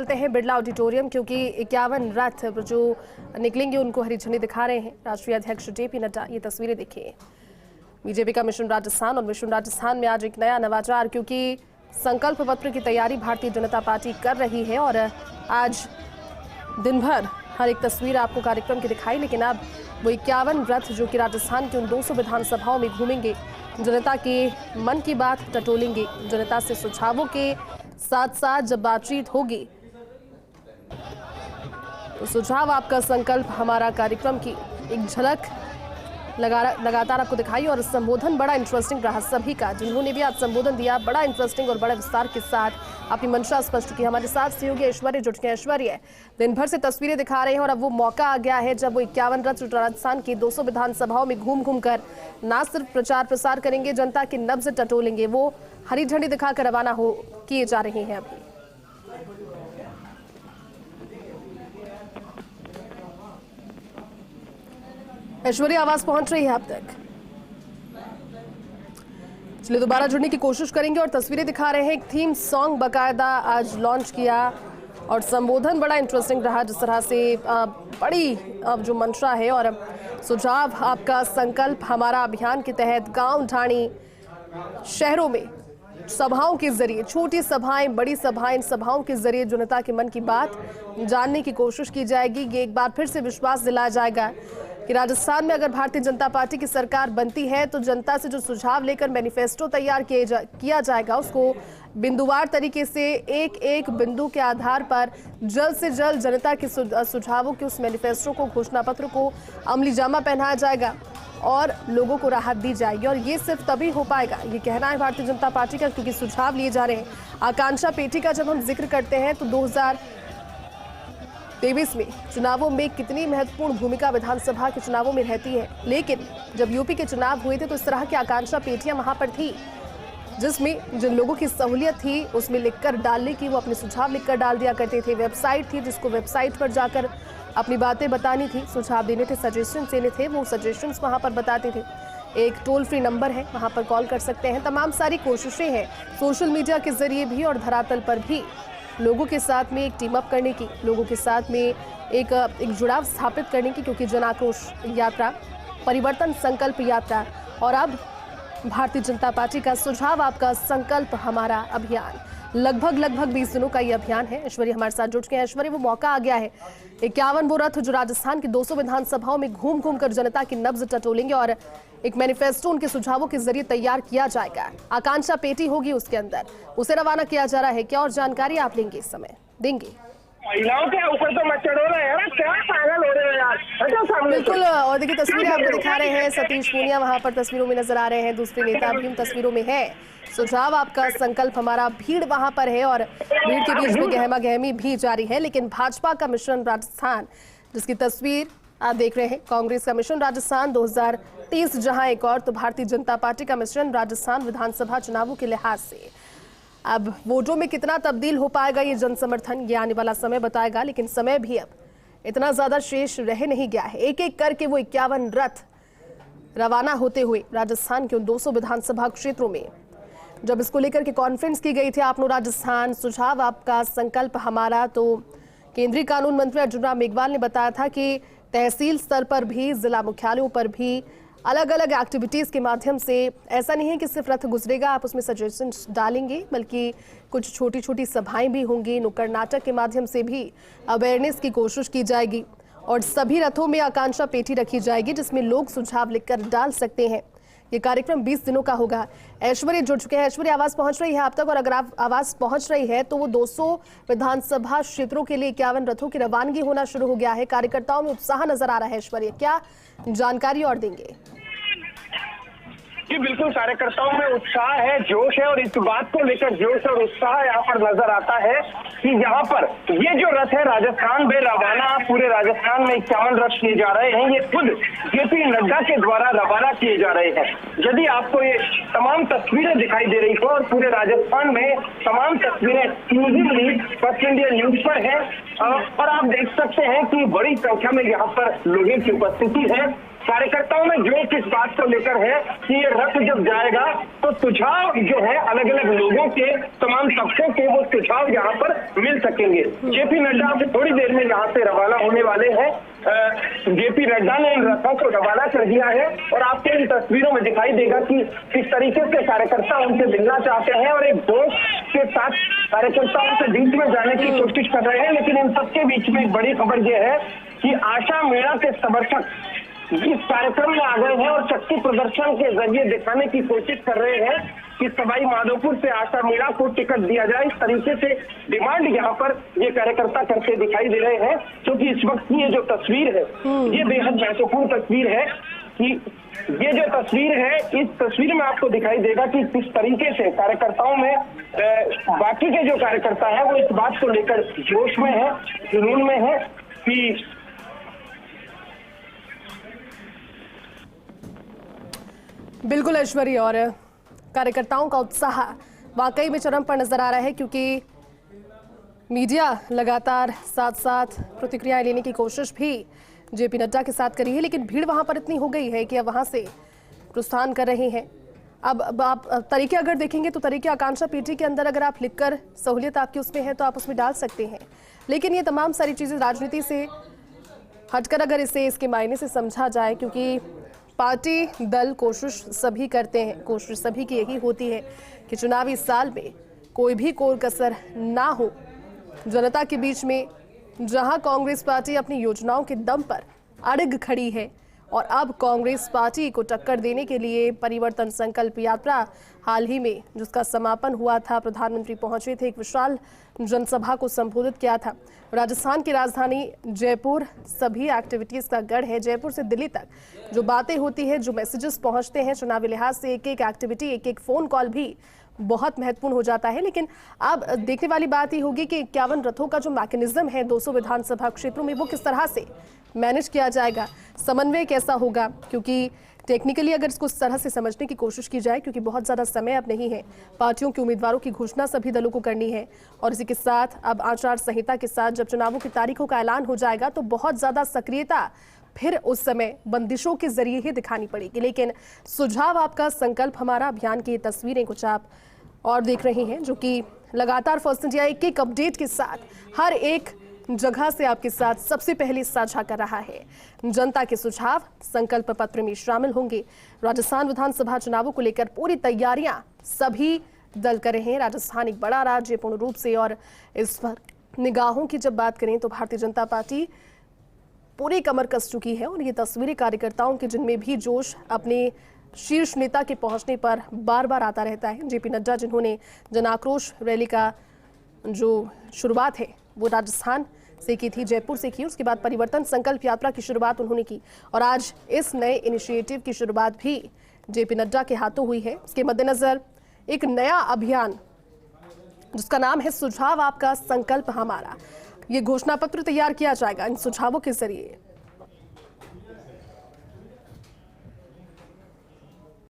चलते हैं बिरला ऑडिटोरियम, क्योंकि 51 रथ जो निकलेंगे उनको हरी झंडी दिखा रहे हैं राष्ट्रीय अध्यक्ष जेपी नड्डा। ये तस्वीरें देखिए बीजेपी का मिशन राजस्थान, और मिशन राजस्थान में आज एक नया नवाचार, क्योंकि संकल्प पत्र की तैयारी भारतीय जनता पार्टी कर रही है और आज दिन भर हर एक तस्वीर आपको कार्यक्रम की दिखाई। लेकिन अब वो 51 रथ जो कि राजस्थान के उन 200 विधानसभाओं में घूमेंगे, जनता के मन की बात टटोलेंगे, जनता से सुझावों के साथ साथ जब बातचीत होगी तो सुझाव आपका संकल्प हमारा कार्यक्रम की एक झलक लगातार आपको दिखाई। और संबोधन बड़ा इंटरेस्टिंग रहा सभी का, जिन्होंने भी आज संबोधन दिया बड़ा इंटरेस्टिंग और बड़ा विस्तार के साथ अपनी मंशा स्पष्ट की। हमारे साथ सहयोगी ऐश्वर्य जुट गए। ऐश्वर्य, दिन भर से तस्वीरें दिखा रहे हैं और अब वो मौका आ गया है जब वो 51 रथ राजस्थान की 200 विधानसभाओं में घूम घूम कर न सिर्फ प्रचार प्रसार करेंगे, जनता की नब्ज टटोलेंगे, वो हरी झंडी दिखाकर रवाना हो किए जा रहे हैं। अभी ऐश्वर्य आवाज पहुंच रही है आप तक? चलिए दोबारा जुड़ने की कोशिश करेंगे और तस्वीरें दिखा रहे हैं। एक थीम सॉन्ग बकायदा आज लॉन्च किया और संबोधन बड़ा इंटरेस्टिंग रहा, जिस तरह से बड़ी जो मंशा है और सुझाव आपका संकल्प हमारा अभियान के तहत गांव ढाणी शहरों में सभाओं के जरिए, छोटी सभाएं बड़ी सभाएं, इन सभाओं के जरिए जनता के मन की बात जानने की कोशिश की जाएगी। ये एक बार फिर से विश्वास दिलाया जाएगा कि राजस्थान में अगर भारतीय जनता पार्टी की सरकार बनती है तो जनता से जो सुझाव लेकर मैनिफेस्टो तैयार किया जाएगा, उसको बिंदुवार तरीके से एक एक बिंदु के आधार पर जल्द से जल्द जनता के सुझावों के उस मैनिफेस्टो को, घोषणा पत्र को अमली जामा पहनाया जाएगा और लोगों को राहत दी जाएगी। और ये सिर्फ तभी हो पाएगा, ये कहना है भारतीय जनता पार्टी का, क्योंकि सुझाव लिए जा रहे हैं। आकांक्षा पेटी का जब हम जिक्र करते हैं तो 2023 में चुनावों में कितनी महत्वपूर्ण भूमिका विधानसभा के चुनावों में रहती है, लेकिन जब यूपी के चुनाव हुए थे तो इस तरह की आकांक्षा पेटियां वहां पर थी, जिसमें जिन लोगों की सहूलियत थी उसमें लिखकर डालने की, वो अपने सुझाव लिखकर डाल दिया करते थे। वेबसाइट थी जिसको वेबसाइट पर जाकर अपनी बातें बतानी थी, सुझाव देने थे, सजेशन देने थे, वो सजेशंस वहां पर बताते थे। एक टोल फ्री नंबर है, वहां पर कॉल कर सकते हैं। तमाम सारी कोशिशें हैं सोशल मीडिया के जरिए भी और धरातल पर भी लोगों के साथ में एक टीम अप करने की, लोगों के साथ में एक जुड़ाव स्थापित करने की, क्योंकि जन आक्रोश यात्रा, परिवर्तन संकल्प यात्रा और अब भारतीय जनता पार्टी का सुझाव आपका संकल्प हमारा अभियान, लगभग 20 दिनों का ये अभियान है। ऐश्वर्य हमारे साथ जुट गए हैं। ऐश्वर्य, वो मौका आ गया है 51 वो रथ जो राजस्थान की 200 विधानसभाओं में घूम घूम कर जनता की नब्ज टटोलेंगे और एक मैनिफेस्टो उनके सुझावों के जरिए तैयार किया जाएगा। आकांक्षा पेटी होगी उसके अंदर, उसे रवाना किया जा रहा है। क्या और जानकारी आप लेंगे इस समय देंगे? महिलाओं के ऊपर तो मत चढ़ो रहे हैं, क्या पागल हो रहे हो यार। बिल्कुल, और देखिए तस्वीरें आपको दिखा रहे हैं, सतीश पूनिया वहां पर तस्वीरों में नजर आ रहे हैं, दूसरे नेता भी तस्वीरों में है। सुझाव आपका संकल्प हमारा, भीड़ वहां पर है और भीड़ के बीच में गहमा गहमी भी जारी है। लेकिन भाजपा का मिशन राजस्थान, जिसकी तस्वीर आप देख रहे हैं, कांग्रेस का मिशन राजस्थान 2030 जहां एक और, तो भारतीय जनता पार्टी का मिशन राजस्थान विधानसभा चुनावों के लिहाज से अब वोटों में कितना तब्दील हो पाएगा ये जन समर्थन, ये आने वाला समय बताएगा। लेकिन समय भी अब इतना ज्यादा शेष रह नहीं गया है। एक एक करके वो 51 रथ रवाना होते हुए राजस्थान के उन 200 विधानसभा क्षेत्रों में, जब इसको लेकर के कॉन्फ्रेंस की गई थी आपनो राजस्थान सुझाव आपका संकल्प हमारा, तो केंद्रीय कानून मंत्री अर्जुन राम मेघवाल ने बताया था कि तहसील स्तर पर भी, जिला मुख्यालयों पर भी अलग अलग एक्टिविटीज़ के माध्यम से, ऐसा नहीं है कि सिर्फ रथ गुजरेगा आप उसमें सजेशंस डालेंगे, बल्कि कुछ छोटी छोटी सभाएं भी होंगी, नुक्कड़ नाटक के माध्यम से भी अवेयरनेस की कोशिश की जाएगी और सभी रथों में आकांक्षा पेटी रखी जाएगी जिसमें लोग सुझाव लिखकर डाल सकते हैं। ये कार्यक्रम 20 दिनों का होगा। ऐश्वर्य जुड़ चुके हैं। ऐश्वर्य, आवाज पहुंच रही है आप तक? और अगर आप आवाज पहुंच रही है तो वो 200 विधानसभा क्षेत्रों के लिए 51 रथों की रवानगी होना शुरू हो गया है, कार्यकर्ताओं में उत्साह नजर आ रहा है। ऐश्वर्य, क्या जानकारी और देंगे? जी बिल्कुल, कार्यकर्ताओं में उत्साह है, जोश है और इस बात को लेकर जोश और उत्साह यहाँ पर नजर आता है कि यहाँ पर ये जो रथ है राजस्थान में रवाना, पूरे राजस्थान में 51 रथ किए जा रहे हैं, ये खुद जेपी नड्डा के द्वारा रवाना किए जा रहे हैं। यदि आपको ये तमाम तस्वीरें दिखाई दे रही हो और पूरे राजस्थान में तमाम तस्वीरें एक्सक्लूसिवली फर्स्ट इंडिया न्यूज पर है और आप देख सकते हैं कि बड़ी संख्या में यहाँ पर लोगों की उपस्थिति है कार्यकर्ताओं में जोश इस बात को लेकर है कि ये रथ जब जाएगा तो सुझाव जो है अलग अलग लोगों के, तमाम तबकों के, वो सुझाव यहाँ पर मिल सकेंगे। जेपी नड्डा थोड़ी देर में यहाँ से रवाना होने वाले हैं। जेपी नड्डा ने इन रथों को रवाना कर दिया है और आपको इन तस्वीरों में दिखाई देगा कि किस तरीके से कार्यकर्ता उनसे मिलना चाहते हैं और एक जोश के साथ कार्यकर्ताओं के बीच में जाने की कोशिश कर रहे हैं। लेकिन इन सबके बीच में एक बड़ी खबर यह है कि आशा मीणा के समर्थक इस कार्यक्रम में आ गए हैं और शक्ति प्रदर्शन के जरिए दिखाने की कोशिश कर रहे हैं कि सवाई माधोपुर से आशा मीणा को टिकट दिया जाए। इस तरीके से डिमांड यहाँ पर ये कार्यकर्ता करते दिखाई दे रहे हैं, क्योंकि इस वक्त की ये जो तस्वीर है ये बेहद महत्वपूर्ण तस्वीर है कि ये जो तस्वीर है, इस तस्वीर में आपको दिखाई देगा कि किस तरीके से कार्यकर्ताओं में बाकी के जो कार्यकर्ता है वो इस बात को लेकर जोश में है, जुनून में है कि बिल्कुल ऐश्वर्य, और कार्यकर्ताओं का उत्साह वाकई में चरम पर नजर आ रहा है, क्योंकि मीडिया लगातार साथ साथ प्रतिक्रियाएं लेने की कोशिश भी जेपी नड्डा के साथ करी है, लेकिन भीड़ वहां पर इतनी हो गई है कि अब वहां से प्रस्थान कर रहे हैं। अब आप तरीके अगर देखेंगे तो तरीके आकांक्षा पीठी के अंदर अगर आप लिखकर सहूलियत आपकी उसमें है तो आप उसमें डाल सकते हैं, लेकिन ये तमाम सारी चीज़ें राजनीति से हटकर अगर इसे इसके मायने से समझा जाए, क्योंकि पार्टी दल कोशिश सभी करते हैं, कोशिश सभी की यही होती है कि चुनावी साल में कोई भी कोर कसर ना हो जनता के बीच में। जहां कांग्रेस पार्टी अपनी योजनाओं के दम पर अड़ग खड़ी है और अब कांग्रेस पार्टी को टक्कर देने के लिए परिवर्तन संकल्प यात्रा हाल ही में जिसका समापन हुआ था, प्रधानमंत्री पहुंचे थे, एक विशाल जनसभा को संबोधित किया था। राजस्थान की राजधानी जयपुर सभी एक्टिविटीज का गढ़ है। जयपुर से दिल्ली तक जो बातें होती है, जो मैसेजेस पहुंचते हैं, चुनावी लिहाज से एक एक एक्टिविटी, एक एक फोन कॉल भी बहुत महत्वपूर्ण हो जाता है। लेकिन अब देखने वाली बात ये होगी कि 51 रथों का जो मैकेनिज्म है 200 विधानसभा क्षेत्रों में, वो किस तरह से मैनेज किया जाएगा, समन्वय कैसा होगा, क्योंकि टेक्निकली अगर इसको इस तरह से समझने की कोशिश की जाए, क्योंकि बहुत ज़्यादा समय अब नहीं है, पार्टियों के उम्मीदवारों की घोषणा सभी दलों को करनी है और इसी के साथ अब आचार संहिता के साथ जब चुनावों की तारीखों का ऐलान हो जाएगा तो बहुत ज़्यादा सक्रियता फिर उस समय बंदिशों के जरिए ही दिखानी पड़ेगी। लेकिन सुझाव आपका, संकल्प हमारा अभियान की तस्वीरें कुछ आप और देख रहे हैं, जो कि लगातार फर्स्ट इंडिया एक एक अपडेट के साथ हर एक जगह से आपके साथ सबसे पहले साझा कर रहा है। जनता के सुझाव संकल्प पत्र में शामिल होंगे। राजस्थान विधानसभा चुनावों को लेकर पूरी तैयारियां सभी दल कर रहे हैं। राजस्थान एक बड़ा राज्य पूर्ण रूप से, और इस पर निगाहों की जब बात करें तो भारतीय जनता पार्टी पूरी कमर कस चुकी है और ये तस्वीरें कार्यकर्ताओं के जिनमें भी जोश अपने शीर्ष नेता के पहुंचने पर बार बार आता रहता है। जेपी नड्डा जिन्होंने जन आक्रोश रैली का जो शुरुआत है वो राजस्थान से की थी, जयपुर से की, उसके बाद परिवर्तन संकल्प यात्रा की शुरुआत उन्होंने की और आज इस नए इनिशिएटिव की शुरुआत भी जेपी नड्डा के हाथों हुई है। इसके मद्देनजर एक नया अभियान जिसका नाम है सुझाव आपका संकल्प हमारा, ये घोषणा पत्र तैयार किया जाएगा। इन सुझावों के जरिए